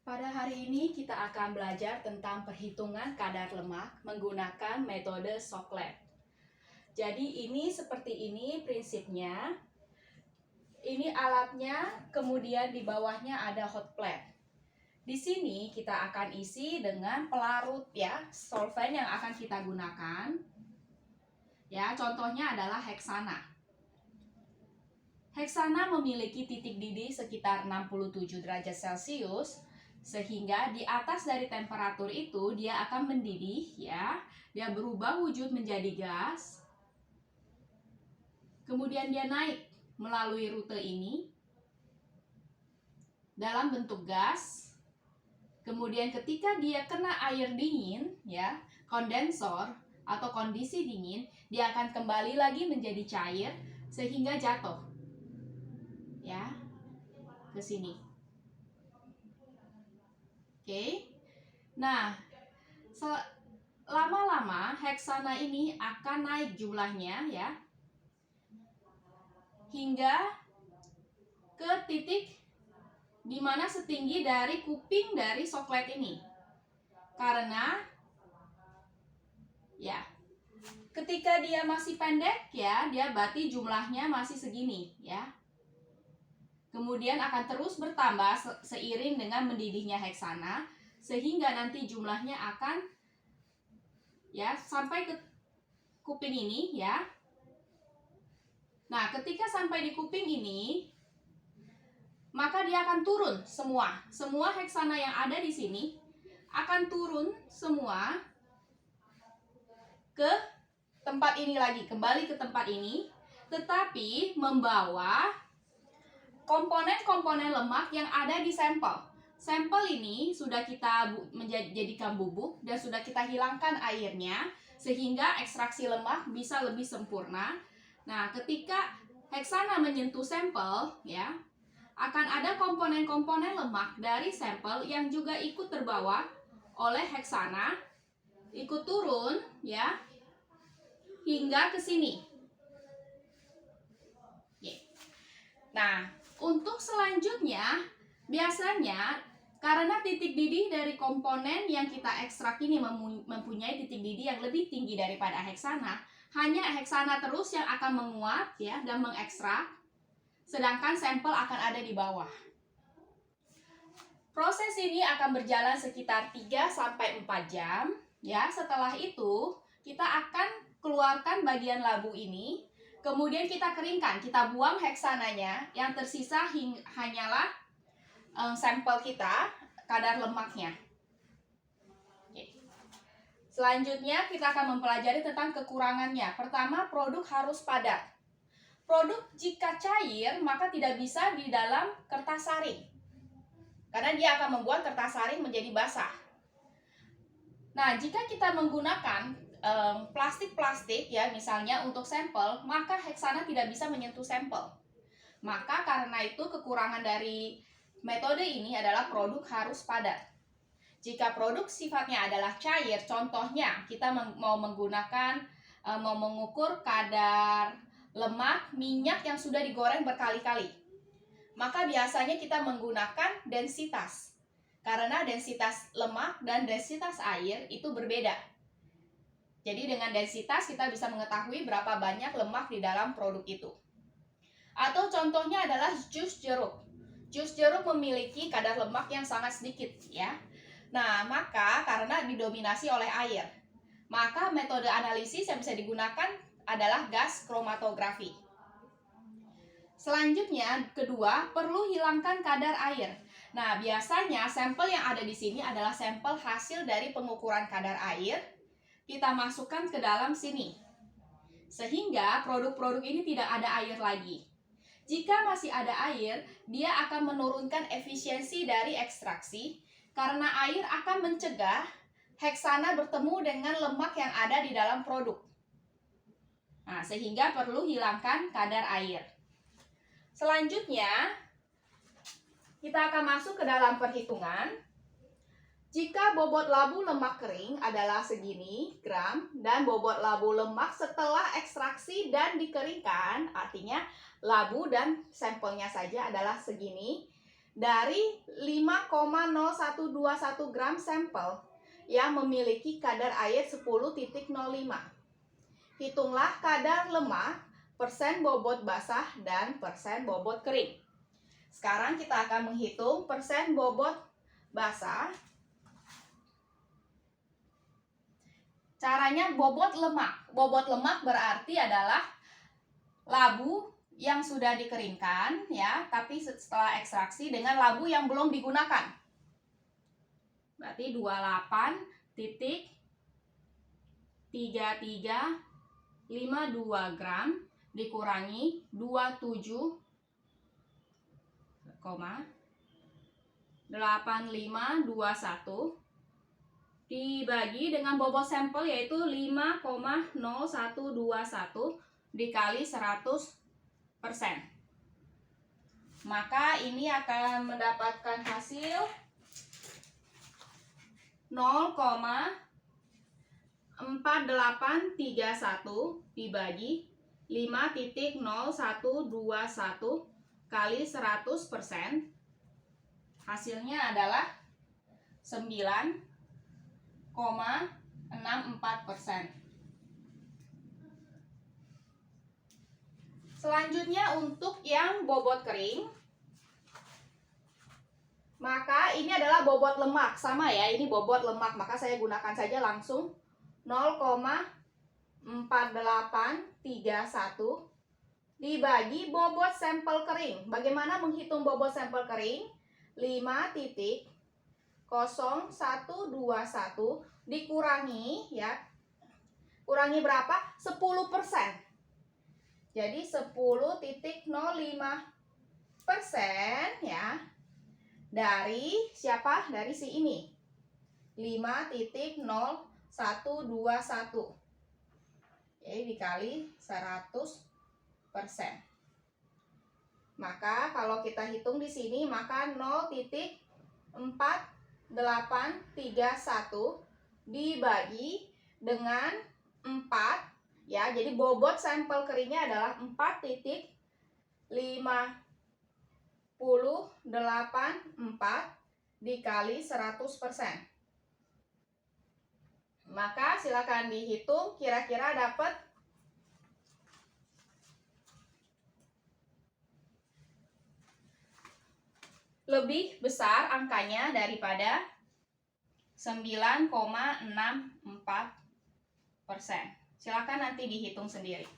Pada hari ini kita akan belajar tentang perhitungan kadar lemak menggunakan metode Soclab. Jadi ini seperti ini prinsipnya. Ini alatnya, kemudian di bawahnya ada hot plate. Di sini kita akan isi dengan pelarut ya, solvent yang akan kita gunakan. Ya, contohnya adalah heksana. Heksana memiliki titik didih sekitar 67 derajat Celcius. Sehingga di atas dari temperatur itu dia akan mendidih ya. Dia berubah wujud menjadi gas. Kemudian dia naik melalui rute ini dalam bentuk gas. Kemudian ketika dia kena air dingin ya, kondensor atau kondisi dingin, dia akan kembali lagi menjadi cair sehingga jatuh. Ya. Ke sini. Oke. Nah, lama-lama heksana ini akan naik jumlahnya ya. Hingga ke titik di mana setinggi dari kuping dari Soclab ini. Karena ya, ketika dia masih pendek ya, dia berarti jumlahnya masih segini ya. Kemudian akan terus bertambah seiring dengan mendidihnya heksana, sehingga nanti jumlahnya akan ya sampai ke kuping ini ya. Nah, ketika sampai di kuping ini, maka dia akan turun semua. Semua heksana yang ada di sini akan turun semua ke tempat ini lagi, kembali ke tempat ini, tetapi membawa komponen-komponen lemak yang ada di sampel. Sampel ini sudah kita menjadikan bubuk dan sudah kita hilangkan airnya sehingga ekstraksi lemak bisa lebih sempurna. Nah, ketika heksana menyentuh sampel ya, akan ada komponen-komponen lemak dari sampel yang juga ikut terbawa oleh heksana, ikut turun ya hingga ke sini. Nah, untuk selanjutnya, biasanya karena titik didih dari komponen yang kita ekstrak ini mempunyai titik didih yang lebih tinggi daripada heksana, hanya heksana terus yang akan menguap ya dan mengekstrak, sedangkan sampel akan ada di bawah. Proses ini akan berjalan sekitar 3-4 jam ya. Setelah itu, kita akan keluarkan bagian labu ini. Kemudian kita keringkan, kita buang heksananya, yang tersisa hanyalah sampel kita, kadar lemaknya. Oke. Selanjutnya kita akan mempelajari tentang kekurangannya. Pertama, produk harus padat. Produk jika cair, maka tidak bisa di dalam kertas saring. Karena dia akan membuat kertas saring menjadi basah. Nah, jika kita menggunakan plastik-plastik ya, misalnya untuk sampel, maka heksana tidak bisa menyentuh sampel. Maka karena itu kekurangan dari metode ini adalah produk harus padat. Jika produk sifatnya adalah cair, contohnya kita mau mengukur kadar lemak minyak yang sudah digoreng berkali-kali, maka biasanya kita menggunakan densitas. Karena densitas lemak dan densitas air itu berbeda. Jadi dengan densitas kita bisa mengetahui berapa banyak lemak di dalam produk itu. Atau contohnya adalah jus jeruk. Jus jeruk memiliki kadar lemak yang sangat sedikit ya. Nah, maka karena didominasi oleh air, maka metode analisis yang bisa digunakan adalah gas kromatografi. Selanjutnya, kedua, perlu hilangkan kadar air. Nah, biasanya sampel yang ada di sini adalah sampel hasil dari pengukuran kadar air. Kita masukkan ke dalam sini. Sehingga produk-produk ini tidak ada air lagi. Jika masih ada air, dia akan menurunkan efisiensi dari ekstraksi karena air akan mencegah heksana bertemu dengan lemak yang ada di dalam produk. Nah, sehingga perlu hilangkan kadar air. Selanjutnya, kita akan masuk ke dalam perhitungan. Jika bobot labu lemak kering adalah segini gram dan bobot labu lemak setelah ekstraksi dan dikeringkan, artinya labu dan sampelnya saja adalah segini, dari 5,0121 gram sampel yang memiliki kadar air 10,05. Hitunglah kadar lemah, persen bobot basah, dan persen bobot kering. Sekarang kita akan menghitung persen bobot basah. Caranya bobot lemak. Bobot lemak berarti adalah labu yang sudah dikeringkan ya, tapi setelah ekstraksi dengan labu yang belum digunakan. Berarti 28,3352 gram dikurangi 27,8521 dibagi dengan bobot sampel yaitu 5,0121 dikali 100%. Maka ini akan mendapatkan hasil 0,4831 dibagi 5,0121 kali 100%. Hasilnya adalah 9,64%. Selanjutnya untuk yang bobot kering, maka ini adalah bobot lemak, sama ya, ini bobot lemak, maka saya gunakan saja langsung 0,4831 dibagi bobot sampel kering. Bagaimana menghitung bobot sampel kering? 5,0121 dikurangi ya, kurangi berapa? 10%. Jadi 10,05% ya, dari siapa? Dari si ini, 5,0121. Jadi dikali 100%. Maka kalau kita hitung di sini, maka 0,4831 dibagi dengan 4 ya. Jadi bobot sampel keringnya adalah 4,584 dikali 100%. Maka silakan dihitung kira-kira dapat lebih besar angkanya daripada 9,64%. Silakan nanti dihitung sendiri.